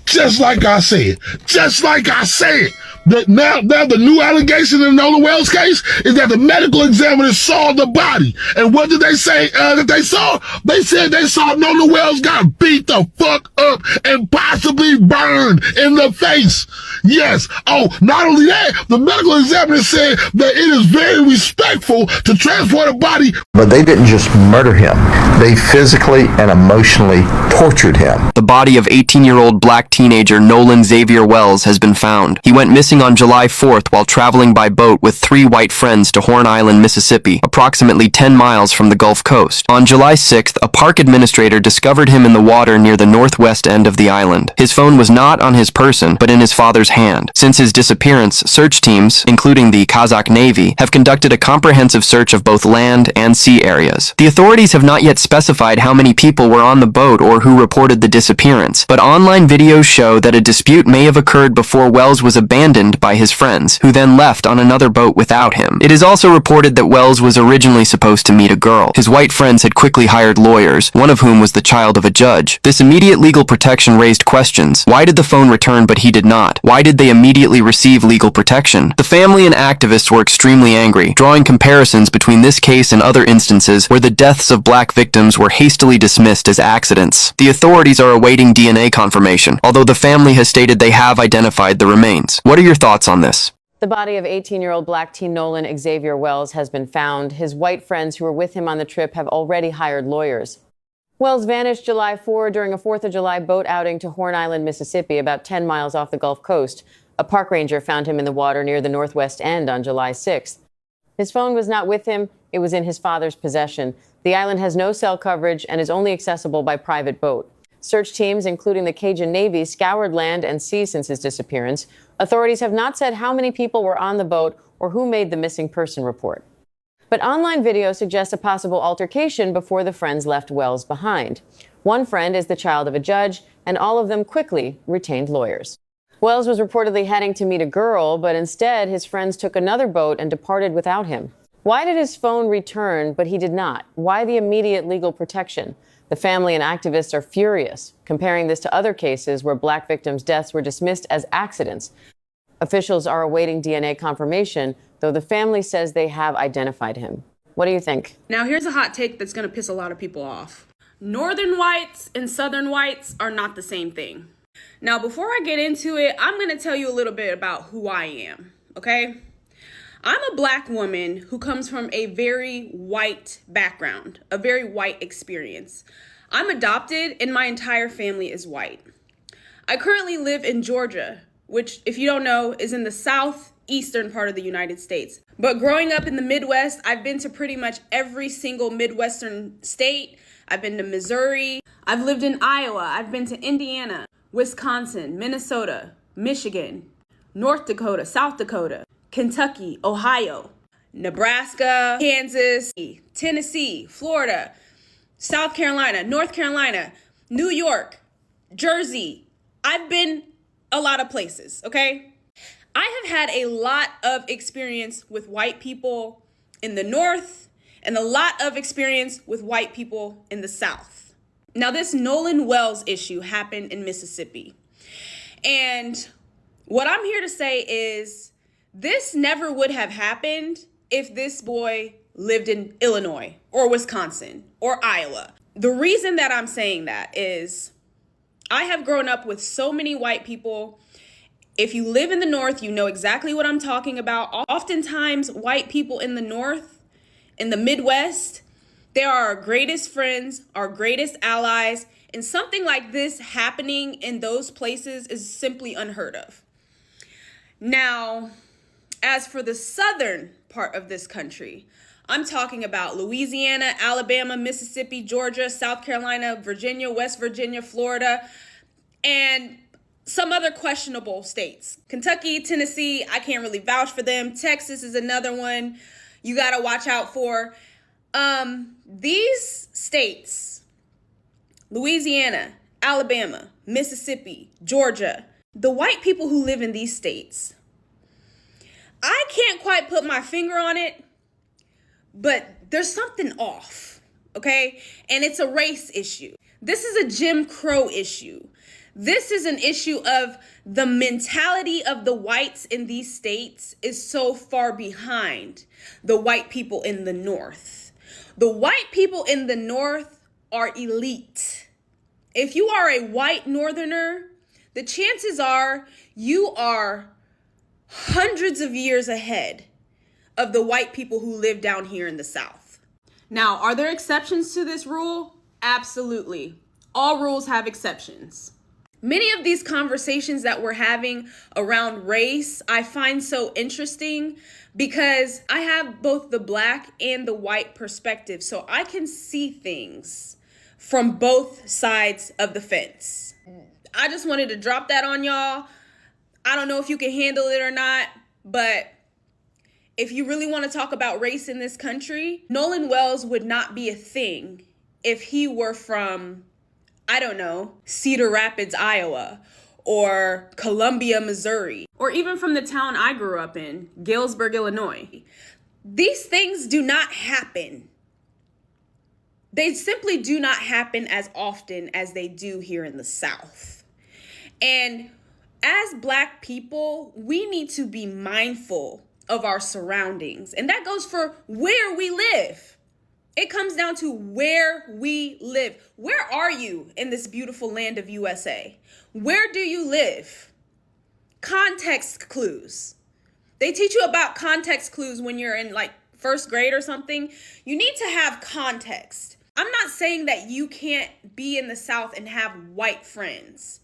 Just like I said. Just like I said. Now the new allegation in the Nolan Wells case is that the medical examiner saw the body. And what did they say that they saw? They said they saw Nolan Wells got beat the fuck up and possibly burned in the face. Yes. Oh, not only that, the medical examiner said that it is very respectful to transport a body. But they didn't just murder him. They physically and emotionally tortured him. The body of 18-year-old black teenager Nolan Xavier Wells has been found. He went missing on July 4th while traveling by boat with 3 white friends to Horn Island, Mississippi, approximately 10 miles from the Gulf Coast. On July 6th, a park administrator discovered him in the water near the northwest end of the island. His phone was not on his person, but in his father's hand. Since his disappearance, search teams, including the Kazakh Navy, have conducted a comprehensive search of both land and sea areas. The authorities have not yet specified how many people were on the boat or who reported the disappearance, but online videos show that a dispute may have occurred before Wells was abandoned by his friends, who then left on another boat without him. It is also reported that Wells was originally supposed to meet a girl. His white friends had quickly hired lawyers, one of whom was the child of a judge. This immediate legal protection raised questions. Why did the phone return but he did not? Why did they immediately receive legal protection? The family and activists were extremely angry, drawing comparisons between this case and other instances where the deaths of black victims were hastily dismissed as accidents. The authorities are awaiting DNA confirmation, although the family has stated they have identified the remains. What are your thoughts on this? The body of 18-year-old black teen Nolan Xavier Wells has been found. His white friends who were with him on the trip have already hired lawyers. Wells vanished July 4 during a 4th of July boat outing to Horn Island, Mississippi, about 10 miles off the Gulf Coast. A park ranger found him in the water near the northwest end on July 6th. His phone was not with him. It was in his father's possession. The island has no cell coverage and is only accessible by private boat. Search teams, including the Cajun Navy, scoured land and sea since his disappearance. Authorities have not said how many people were on the boat or who made the missing person report. But online video suggests a possible altercation before the friends left Wells behind. One friend is the child of a judge, and all of them quickly retained lawyers. Wells was reportedly heading to meet a girl, but instead his friends took another boat and departed without him. Why did his phone return, but he did not? Why the immediate legal protection? The family and activists are furious, comparing this to other cases where black victims' deaths were dismissed as accidents. Officials are awaiting DNA confirmation, though the family says they have identified him. What do you think? Now, here's a hot take that's going to piss a lot of people off. Northern whites and Southern whites are not the same thing. Now, before I get into it, I'm going to tell you a little bit about who I am, okay? I'm a black woman who comes from a very white background, a very white experience. I'm adopted and my entire family is white. I currently live in Georgia, which, if you don't know, is in the southeastern part of the United States. But growing up in the Midwest, I've been to pretty much every single Midwestern state. I've been to Missouri. I've lived in Iowa. I've been to Indiana, Wisconsin, Minnesota, Michigan, North Dakota, South Dakota, Kentucky, Ohio, Nebraska, Kansas, Tennessee, Florida, South Carolina, North Carolina, New York, Jersey. I've been a lot of places, okay? I have had a lot of experience with white people in the North and a lot of experience with white people in the South. Now, this Nolan Wells issue happened in Mississippi. And what I'm here to say is this never would have happened if this boy lived in Illinois or Wisconsin or Iowa. The reason that I'm saying that is I have grown up with so many white people. If you live in the North, you know exactly what I'm talking about. Oftentimes, white people in the North, in the Midwest, they are our greatest friends, our greatest allies, and something like this happening in those places is simply unheard of. Now, as for the southern part of this country, I'm talking about Louisiana, Alabama, Mississippi, Georgia, South Carolina, Virginia, West Virginia, Florida, and some other questionable states. Kentucky, Tennessee, I can't really vouch for them. Texas is another one you got to watch out for. These states, Louisiana, Alabama, Mississippi, Georgia, the white people who live in these states, I can't quite put my finger on it, but there's something off, okay? And it's a race issue. This is a Jim Crow issue. This is an issue of the mentality of the whites in these states is so far behind the white people in the North. The white people in the North are elite. If you are a white Northerner, the chances are you are hundreds of years ahead of the white people who live down here in the South. Now, are there exceptions to this rule? Absolutely. All rules have exceptions. Many of these conversations that we're having around race, I find so interesting because I have both the black and the white perspective, so I can see things from both sides of the fence. I just wanted to drop that on y'all. I don't know if you can handle it or not, but if you really want to talk about race in this country, Nolan Wells would not be a thing if he were from, I don't know, Cedar Rapids, Iowa, or Columbia, Missouri, or even from the town I grew up in, Galesburg, Illinois. These things do not happen. They simply do not happen as often as they do here in the South. And as Black people, we need to be mindful of our surroundings. And that goes for where we live. It comes down to where we live. Where are you in this beautiful land of USA? Where do you live? Context clues. They teach you about context clues when you're in like first grade or something. You need to have context. I'm not saying that you can't be in the South and have white friends.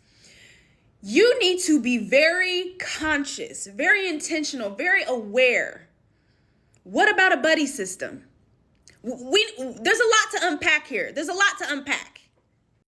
You need to be very conscious, very intentional, very aware. What about a buddy system? There's a lot to unpack here. There's a lot to unpack.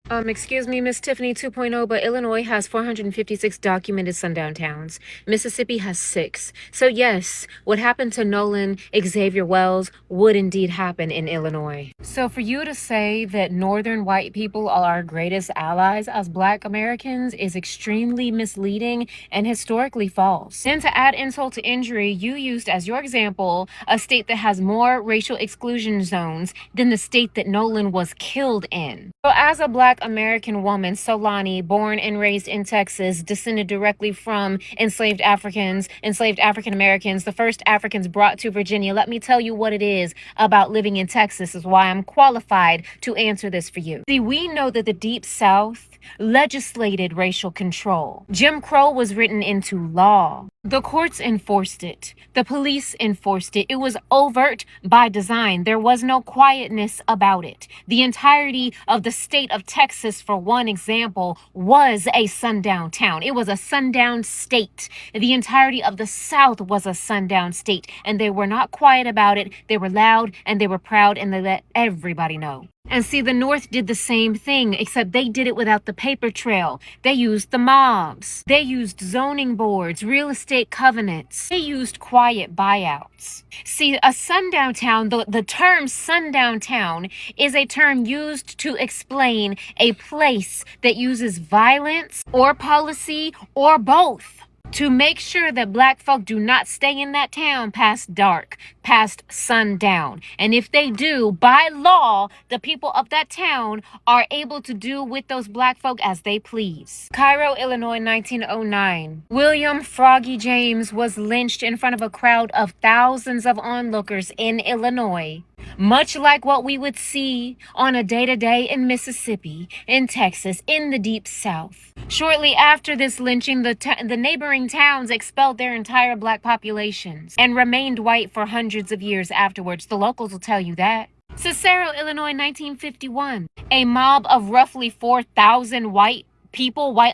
Excuse me, Miss Tiffany 2.0, but Illinois has 456 documented sundown towns. Mississippi has 6. So yes, what happened to Nolan Xavier Wells would indeed happen in Illinois. So for you to say that northern white people are our greatest allies as Black Americans is extremely misleading and historically false. And to add insult to injury, you used as your example a state that has more racial exclusion zones than the state that Nolan was killed in. So as a Black American woman, Solani, born and raised in Texas, descended directly from enslaved Africans, enslaved African Americans, the first Africans brought to Virginia. Let me tell you what it is about living in Texas is why I'm qualified to answer this for you. See, we know that the Deep South legislated racial control. Jim Crow was written into law. The courts enforced it. The police enforced it. It was overt by design. There was no quietness about it. The entirety of the state of Texas, for one example, was a sundown town. It was a sundown state. The entirety of the South was a sundown state, and they were not quiet about it. They were loud and they were proud, and they let everybody know. And see, the North did the same thing, except they did it without the paper trail. They used the mobs. They used zoning boards, real estate covenants. They used quiet buyouts. See, a sundown town, the term sundown town is a term used to explain a place that uses violence or policy or both to make sure that Black folk do not stay in that town past dark, past sundown. And if they do, by law, the people of that town are able to do with those Black folk as they please. Cairo, Illinois, 1909. William Froggy James was lynched in front of a crowd of thousands of onlookers in Illinois. Much like what we would see on a day-to-day in Mississippi, in Texas, in the Deep South. Shortly after this lynching, the neighboring towns expelled their entire Black populations and remained white for hundreds of years afterwards. The locals will tell you that. Cicero, Illinois, 1951. A mob of roughly 4,000 white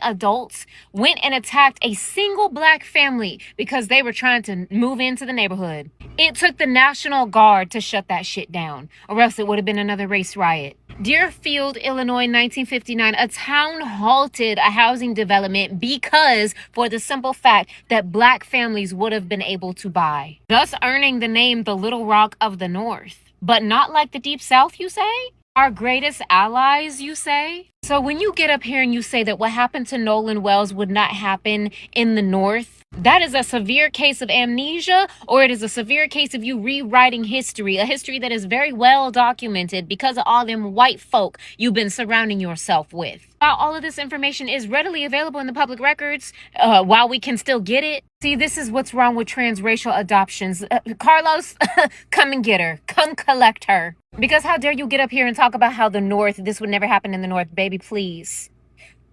adults, went and attacked a single Black family because they were trying to move into the neighborhood. It took the National Guard to shut that shit down, or else it would have been another race riot. Deerfield, Illinois, 1959, a town halted a housing development because for the simple fact that Black families would have been able to buy, thus earning the name the Little Rock of the North. But not like the Deep South, you say? Our greatest allies, you say? So when you get up here and you say that what happened to Nolan Wells would not happen in the North, That is a severe case of amnesia, or it is a severe case of you rewriting history, a history that is very well documented because of all them white folk you've been surrounding yourself with. While all of this information is readily available in the public records, while we can still get it, see, this is what's wrong with transracial adoptions. Carlos, come and get her. Come collect her. Because how dare you get up here and talk about how the North, this would never happen in the North, baby, please.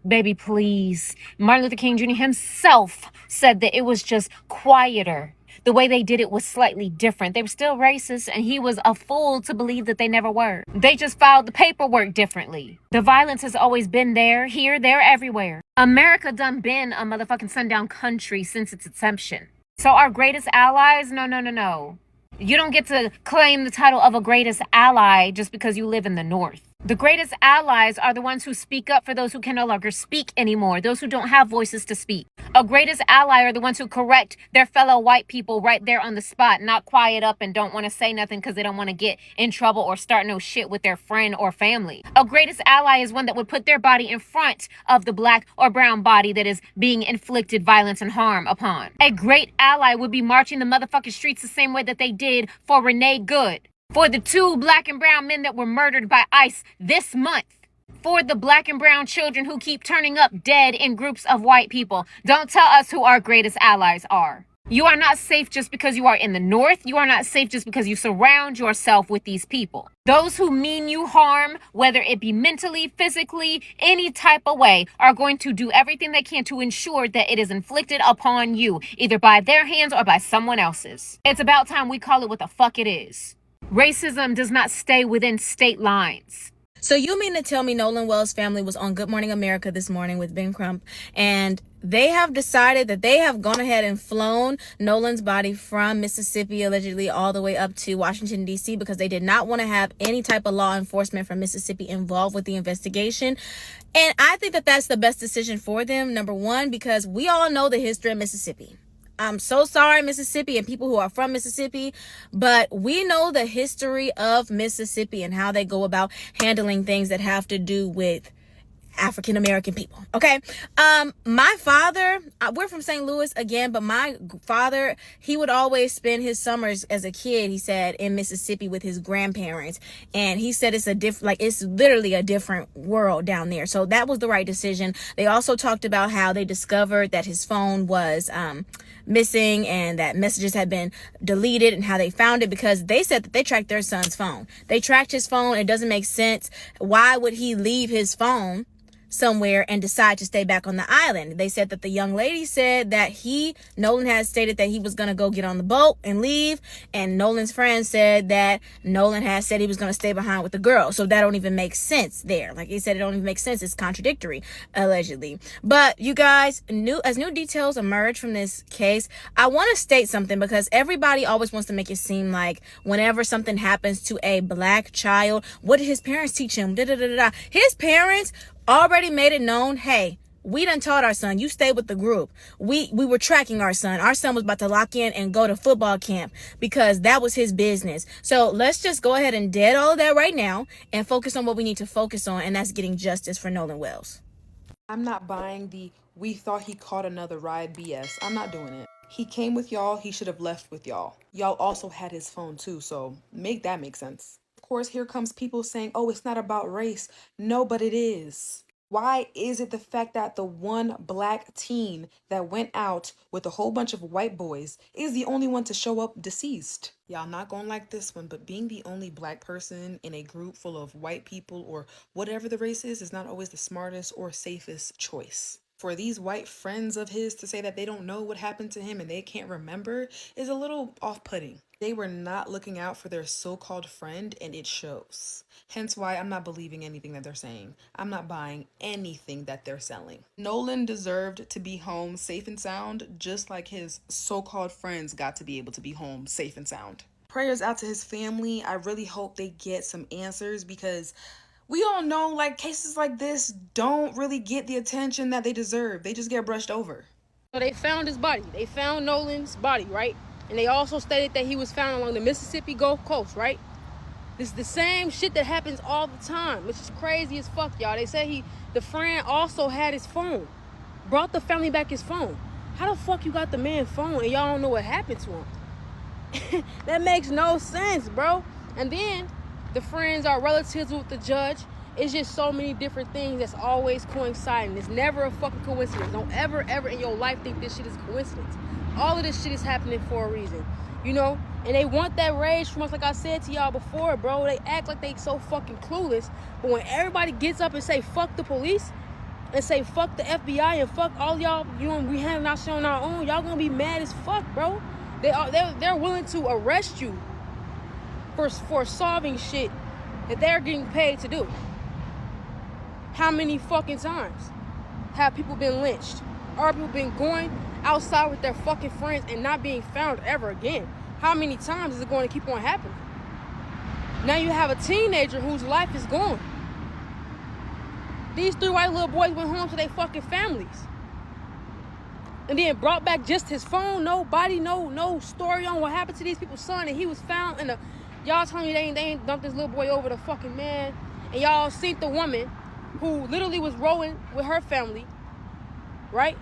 Baby, please. Martin Luther King Jr. himself said that it was just quieter. The way they did it was slightly different. They were still racist, and he was a fool to believe that they never were. They just filed the paperwork differently. The violence has always been there, here, there, everywhere. America done been a motherfucking sundown country since its inception. So our greatest allies? No. You don't get to claim the title of a greatest ally just because you live in the North. The greatest allies are the ones who speak up for those who can no longer speak anymore, those who don't have voices to speak. A greatest ally are the ones who correct their fellow white people right there on the spot, not quiet up and don't want to say nothing because they don't want to get in trouble or start no shit with their friend or family. A greatest ally is one that would put their body in front of the black or brown body that is being inflicted violence and harm upon. A great ally would be marching the motherfucking streets the same way that they did for Renee Good, for the 2 black and brown men that were murdered by ICE this month, for the black and brown children who keep turning up dead in groups of white people. Don't tell us who our greatest allies are. You are not safe just because you are in the North. You are not safe just because you surround yourself with these people. Those who mean you harm, whether it be mentally, physically, any type of way, are going to do everything they can to ensure that it is inflicted upon you, either by their hands or by someone else's. It's about time we call it what the fuck it is. Racism does not stay within state lines. So you mean to tell me Nolan Wells' family was on Good Morning America this morning with Ben Crump, and they have decided that they have gone ahead and flown Nolan's body from Mississippi, allegedly all the way up to Washington, D.C., because they did not want to have any type of law enforcement from Mississippi involved with the investigation. And I think that that's the best decision for them, number one, because we all know the history of Mississippi. I'm so sorry, Mississippi, and people who are from Mississippi, but we know the history of Mississippi and how they go about handling things that have to do with African American people. Okay. My father, we're from St. Louis again, but my father, he would always spend his summers as a kid, he said, in Mississippi with his grandparents. And he said it's it's literally a different world down there. So that was the right decision. They also talked about how they discovered that his phone was, missing and that messages had been deleted, and how they found it because they said that they tracked their son's phone. They tracked his phone. It doesn't make sense. Why would he leave his phone somewhere and decide to stay back on the island? They said that the young lady said that Nolan had stated that he was going to go get on the boat and leave, and Nolan's friend said that Nolan had said he was going to stay behind with the girl. So that don't even make sense there. Like he said, it don't even make sense. It's contradictory, allegedly. But you guys, as new details emerge from this case, I want to state something, because everybody always wants to make it seem like whenever something happens to a black child, what did his parents teach him? His parents already made it known, hey, we done taught our son, you stay with the group. We were tracking our son. Our son was about to lock in and go to football camp because that was his business. So let's just go ahead and dead all of that right now and focus on what we need to focus on, and that's getting justice for Nolan Wells. I'm not buying the "we thought he caught another ride" BS. I'm not doing it. He came with y'all, he should have left with y'all. Y'all also had his phone too, so make that make sense. Of course, here comes people saying, oh, it's not about race. No, but it is. Why is it the fact that the one black teen that went out with a whole bunch of white boys is the only one to show up deceased? Y'all not gonna like this one, but being the only black person in a group full of white people or whatever the race is not always the smartest or safest choice. For these white friends of his to say that they don't know what happened to him and they can't remember is a little off-putting. They were not looking out for their so-called friend, and it shows. Hence why I'm not believing anything that they're saying. I'm not buying anything that they're selling. Nolan deserved to be home safe and sound, just like his so-called friends got to be able to be home safe and sound. Prayers out to his family. I really hope they get some answers, because we all know, like, cases like this don't really get the attention that they deserve. They just get brushed over. So they found his body. They found Nolan's body, right? And they also stated that he was found along the Mississippi Gulf Coast, right? This is the same shit that happens all the time, which is crazy as fuck, y'all. They said the friend also had his phone, brought the family back his phone. How the fuck you got the man's phone and y'all don't know what happened to him? That makes no sense, bro. And then the friends are relatives with the judge. It's just so many different things that's always coinciding. It's never a fucking coincidence. Don't ever in your life think this shit is a coincidence. All of this shit is happening for a reason, you know? And they want that rage from us, like I said to y'all before, bro. They act like they so fucking clueless. But when everybody gets up and say fuck the police and say fuck the FBI and fuck all y'all, you know, we handling our shit on our own, y'all gonna be mad as fuck, bro. They're willing to arrest you for solving shit that they're getting paid to do. How many fucking times have people been lynched? Or people been going outside with their fucking friends and not being found ever again? How many times is it going to keep on happening? Now you have a teenager whose life is gone. These 3 white little boys went home to their fucking families. And then brought back just his phone, no body, no story on what happened to these people's son. And he was found in y'all telling me they ain't dumped this little boy over the fucking man. And y'all seen the woman who literally was rolling with her family, right?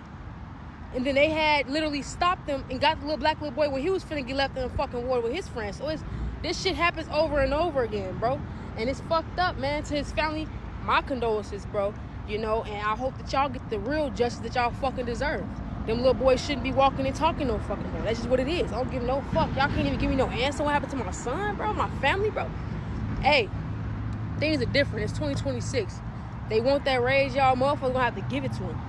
And then they had literally stopped them and got the little black little boy when he was finna get left in the fucking water with his friends. So this shit happens over and over again, bro. And it's fucked up, man. To his family, my condolences, bro. You know, and I hope that y'all get the real justice that y'all fucking deserve. Them little boys shouldn't be walking and talking no fucking more. That's just what it is. I don't give no fuck. Y'all can't even give me no answer what happened to my son, bro, my family, bro. Hey, things are different. It's 2026. They want that rage, y'all motherfuckers gonna have to give it to them.